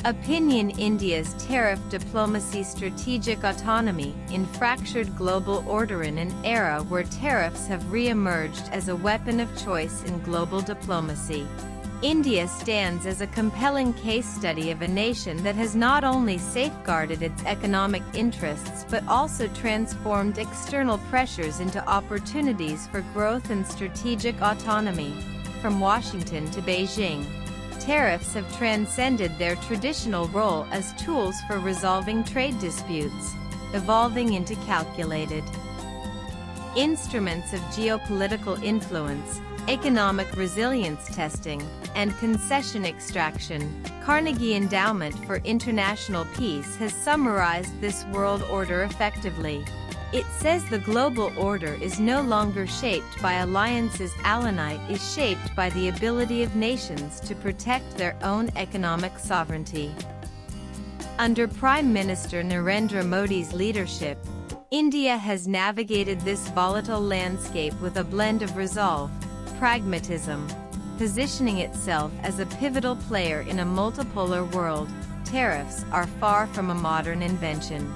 Opinion: India's tariff diplomacy, strategic autonomy in fractured global order. In an era where tariffs have re-emerged as a weapon of choice in global diplomacy, India stands as a compelling case study of a nation that has not only safeguarded its economic interests but also transformed external pressures into opportunities for growth and strategic autonomy. From Washington to Beijing, tariffs have transcended their traditional role as tools for resolving trade disputes, evolving into calculated instruments of geopolitical influence, economic resilience testing, and concession extraction. Carnegie Endowment for International Peace has summarized this world order effectively. It says the global order is no longer shaped by alliances. Alliance is shaped by the ability of nations to protect their own economic sovereignty. Under Prime Minister Narendra Modi's leadership, India has navigated this volatile landscape with a blend of resolve, pragmatism, positioning itself as a pivotal player in a multipolar world. Tariffs are far from a modern invention.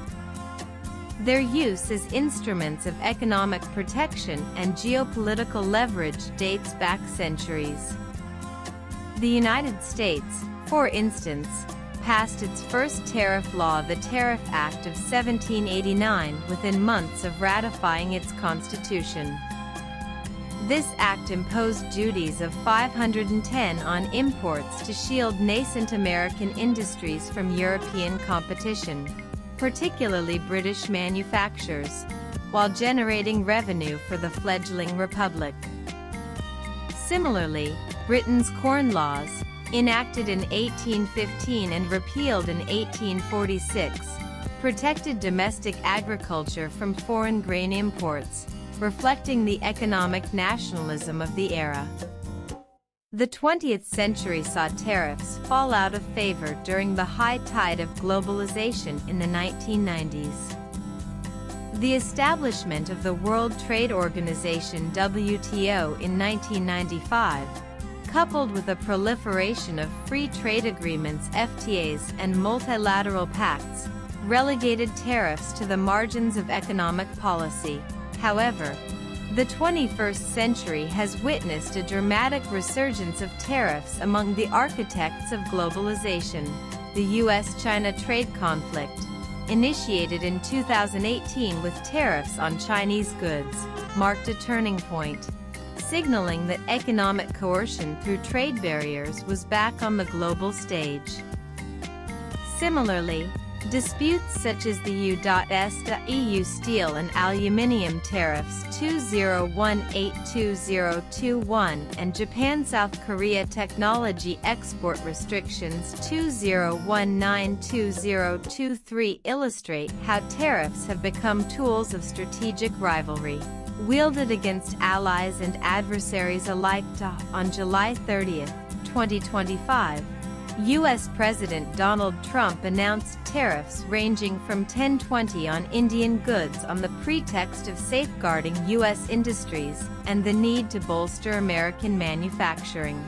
Their use as instruments of economic protection and geopolitical leverage dates back centuries. The United States, for instance, passed its first tariff law, the Tariff Act of 1789, within months of ratifying its constitution. This act imposed duties of 510 on imports to shield nascent American industries from European competition, particularly British manufacturers, while generating revenue for the fledgling republic. Similarly, Britain's Corn Laws, enacted in 1815 and repealed in 1846, protected domestic agriculture from foreign grain imports, reflecting the economic nationalism of the era. The 20th century saw tariffs fall out of favor during the high tide of globalization in the 1990s. The establishment of the World Trade Organization (WTO) in 1995, coupled with a proliferation of free trade agreements (FTAs) and multilateral pacts, relegated tariffs to the margins of economic policy. However, the 21st century has witnessed a dramatic resurgence of tariffs among the architects of globalization. The U.S.-China trade conflict, initiated in 2018 with tariffs on Chinese goods, marked a turning point, signaling that economic coercion through trade barriers was back on the global stage. Similarly, disputes such as the U.S.-EU steel and aluminium tariffs 2018-2021 and Japan-South Korea technology export restrictions 2019-2023 illustrate how tariffs have become tools of strategic rivalry, wielded against allies and adversaries alike. On July 30, 2025, U.S. President Donald Trump announced tariffs ranging from 10% on Indian goods on the pretext of safeguarding U.S. industries and the need to bolster American manufacturing.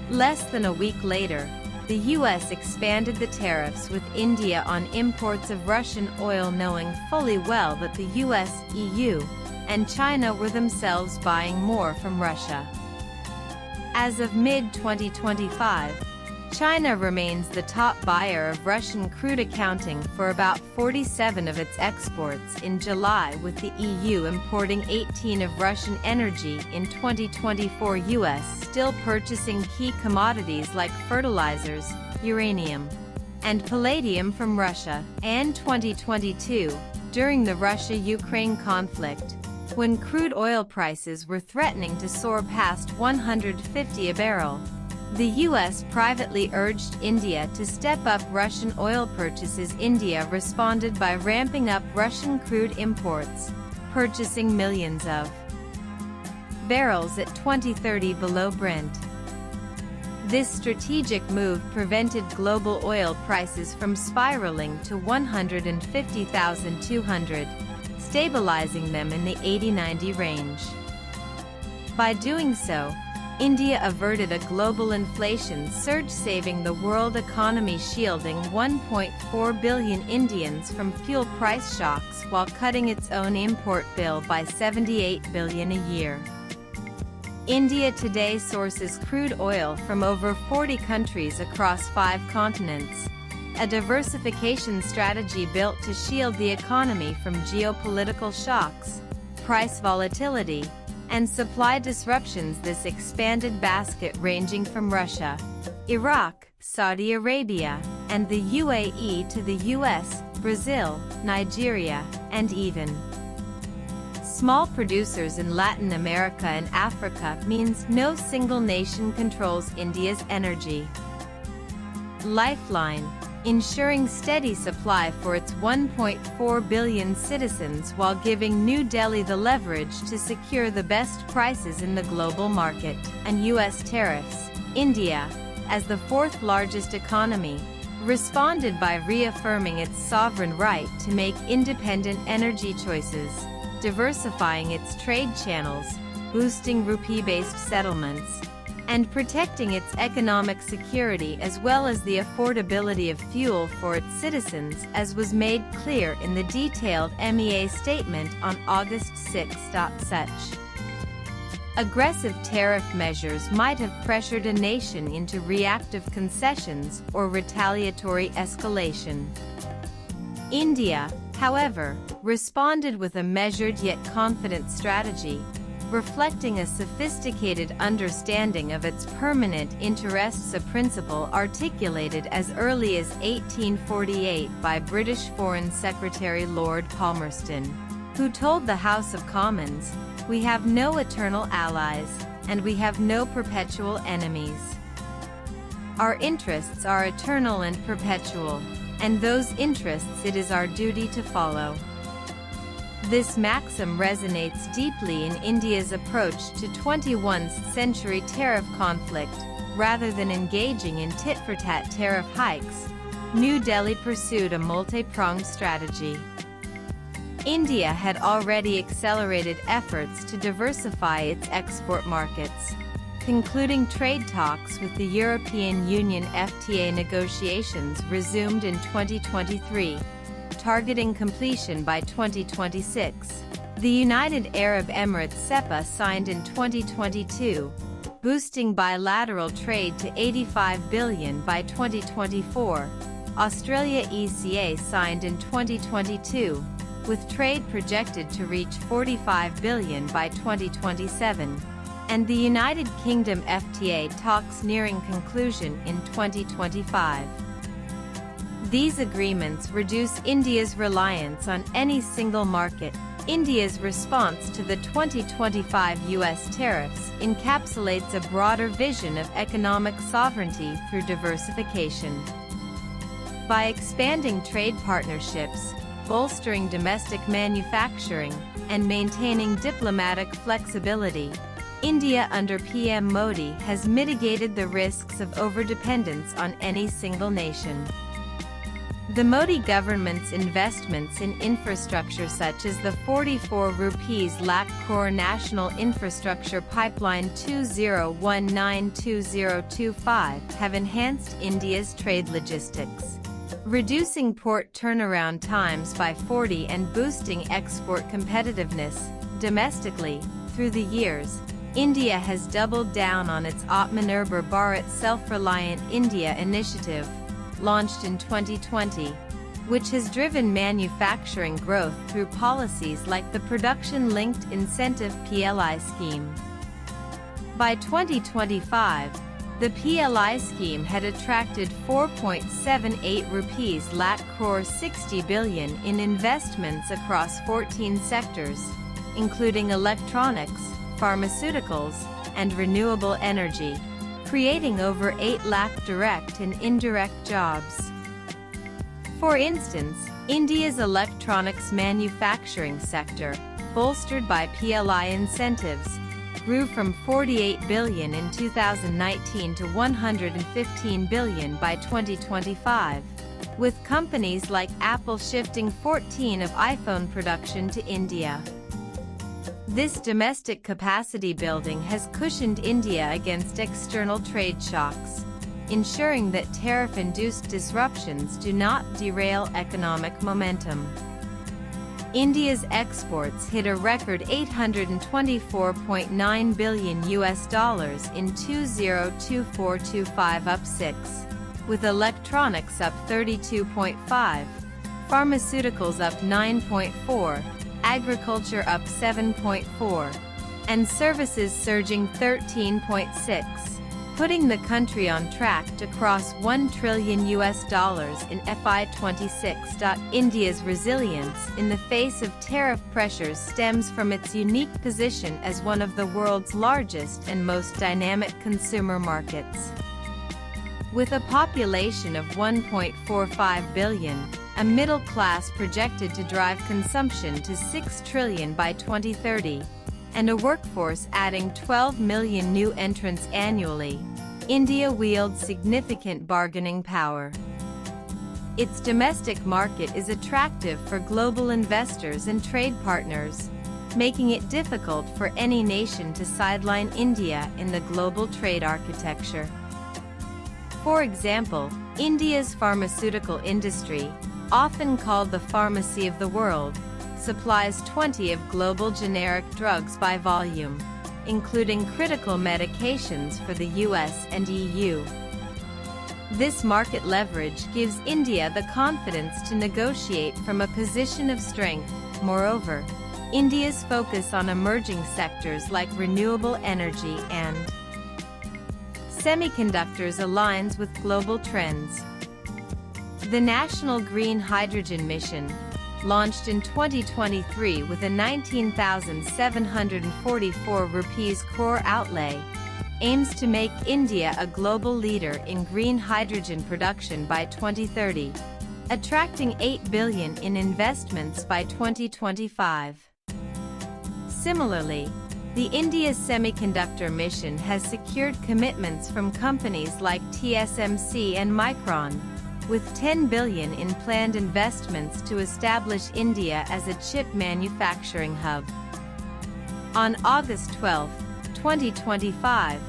Less than a week later, the U.S. expanded the tariffs with India on imports of Russian oil, knowing fully well that the U.S., EU, and China were themselves buying more from Russia. As of mid-2025, China remains the top buyer of Russian crude, accounting for about 47% of its exports in July, with the EU importing 18% of Russian energy in 2024. U.S. still purchasing key commodities like fertilizers, uranium, and palladium from Russia. And 2022, during the Russia-Ukraine conflict, when crude oil prices were threatening to soar past $150 a barrel, the U.S. privately urged India to step up Russian oil purchases. India responded by ramping up Russian crude imports, purchasing millions of barrels at 2030 below Brent. This strategic move prevented global oil prices from spiraling to $150,200, stabilizing them in the 80-90 range. By doing so, India averted a global inflation surge, saving the world economy, shielding 1.4 billion Indians from fuel price shocks while cutting its own import bill by 78 billion a year. India today sources crude oil from over 40 countries across 5 continents, a diversification strategy built to shield the economy from geopolitical shocks, price volatility, and supply disruptions. This expanded basket, ranging from Russia, Iraq, Saudi Arabia, and the UAE to the US, Brazil, Nigeria, and even small producers in Latin America and Africa, means no single nation controls India's energy lifeline, ensuring steady supply for its 1.4 billion citizens while giving New Delhi the leverage to secure the best prices in the global market. And U.S. tariffs. India, as the fourth largest economy, responded by reaffirming its sovereign right to make independent energy choices, diversifying its trade channels, boosting rupee-based settlements, and protecting its economic security as well as the affordability of fuel for its citizens, as was made clear in the detailed MEA statement on August 6. Such aggressive tariff measures might have pressured a nation into reactive concessions or retaliatory escalation. India, however, responded with a measured yet confident strategy, reflecting a sophisticated understanding of its permanent interests, a principle articulated as early as 1848 by British Foreign Secretary Lord Palmerston, who told the House of Commons, "We have no eternal allies, and we have no perpetual enemies. Our interests are eternal and perpetual, and those interests it is our duty to follow." This maxim resonates deeply in India's approach to 21st century tariff conflict. Rather than engaging in tit-for-tat tariff hikes, New Delhi pursued a multi-pronged strategy. India had already accelerated efforts to diversify its export markets, concluding trade talks with the European Union. FTA negotiations resumed in 2023. Targeting completion by 2026. The United Arab Emirates SEPA signed in 2022, boosting bilateral trade to 85 billion by 2024. Australia ECA signed in 2022, with trade projected to reach 45 billion by 2027, and the United Kingdom FTA talks nearing conclusion in 2025. These agreements reduce India's reliance on any single market. India's response to the 2025 U.S. tariffs encapsulates a broader vision of economic sovereignty through diversification. By expanding trade partnerships, bolstering domestic manufacturing, and maintaining diplomatic flexibility, India under PM Modi has mitigated the risks of overdependence on any single nation. The Modi government's investments in infrastructure, such as the 44 lakh crore National Infrastructure Pipeline 2019-2025, have enhanced India's trade logistics, reducing port turnaround times by 40% and boosting export competitiveness. Domestically, through the years, India has doubled down on its Atmanirbhar Bharat Self-Reliant India initiative, launched in 2020, which has driven manufacturing growth through policies like the Production-Linked Incentive (PLI) scheme. By 2025, the PLI scheme had attracted 4.78 lakh crore 60 billion in investments across 14 sectors, including electronics, pharmaceuticals, and renewable energy, creating over 8 lakh direct and indirect jobs. For instance, India's electronics manufacturing sector, bolstered by PLI incentives, grew from 48 billion in 2019 to 115 billion by 2025, with companies like Apple shifting 14% of iPhone production to India. This domestic capacity building has cushioned India against external trade shocks, ensuring that tariff-induced disruptions do not derail economic momentum. India's exports hit a record $824.9 billion in 2024-25, up 6, with electronics up 32.5, pharmaceuticals up 9.4, agriculture up 7.4, and services surging 13.6. putting the country on track to cross $1 trillion in FY26. India's resilience in the face of tariff pressures stems from its unique position as one of the world's largest and most dynamic consumer markets. With a population of 1.45 billion, a middle class projected to drive consumption to $6 trillion by 2030, and a workforce adding 12 million new entrants annually, India wields significant bargaining power. Its domestic market is attractive for global investors and trade partners, making it difficult for any nation to sideline India in the global trade architecture. For example, India's pharmaceutical industry, often called the pharmacy of the world, supplies 20 of global generic drugs by volume, including critical medications for the US and EU. This market leverage gives India the confidence to negotiate from a position of strength. Moreover, India's focus on emerging sectors like renewable energy and semiconductors aligns with global trends. The National Green Hydrogen Mission, launched in 2023 with a 19,744 rupees crore outlay, aims to make India a global leader in green hydrogen production by 2030, attracting $8 billion in investments by 2025. Similarly, the India's semiconductor mission has secured commitments from companies like TSMC and Micron, with $10 billion in planned investments to establish India as a chip manufacturing hub. On August 12, 2025,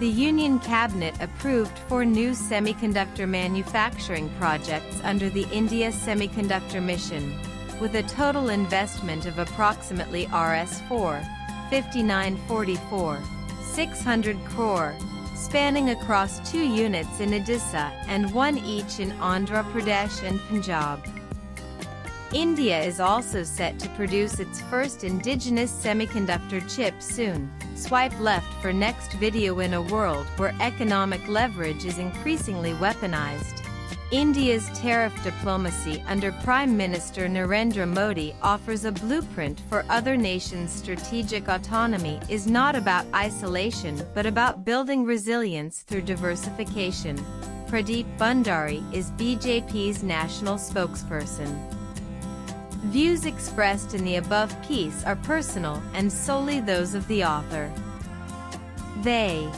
the Union Cabinet approved 4 new semiconductor manufacturing projects under the India Semiconductor Mission, with a total investment of approximately Rs 459.44, 600 crore, spanning across 2 units in Odisha and 1 each in Andhra Pradesh and Punjab. India is also set to produce its first indigenous semiconductor chip soon. Swipe left for next video. In a world where economic leverage is increasingly weaponized, India's tariff diplomacy under Prime Minister Narendra Modi offers a blueprint for other nations. Strategic autonomy is not about isolation but about building resilience through diversification. Pradeep Bhandari is BJP's national spokesperson. Views expressed in the above piece are personal and solely those of the author. They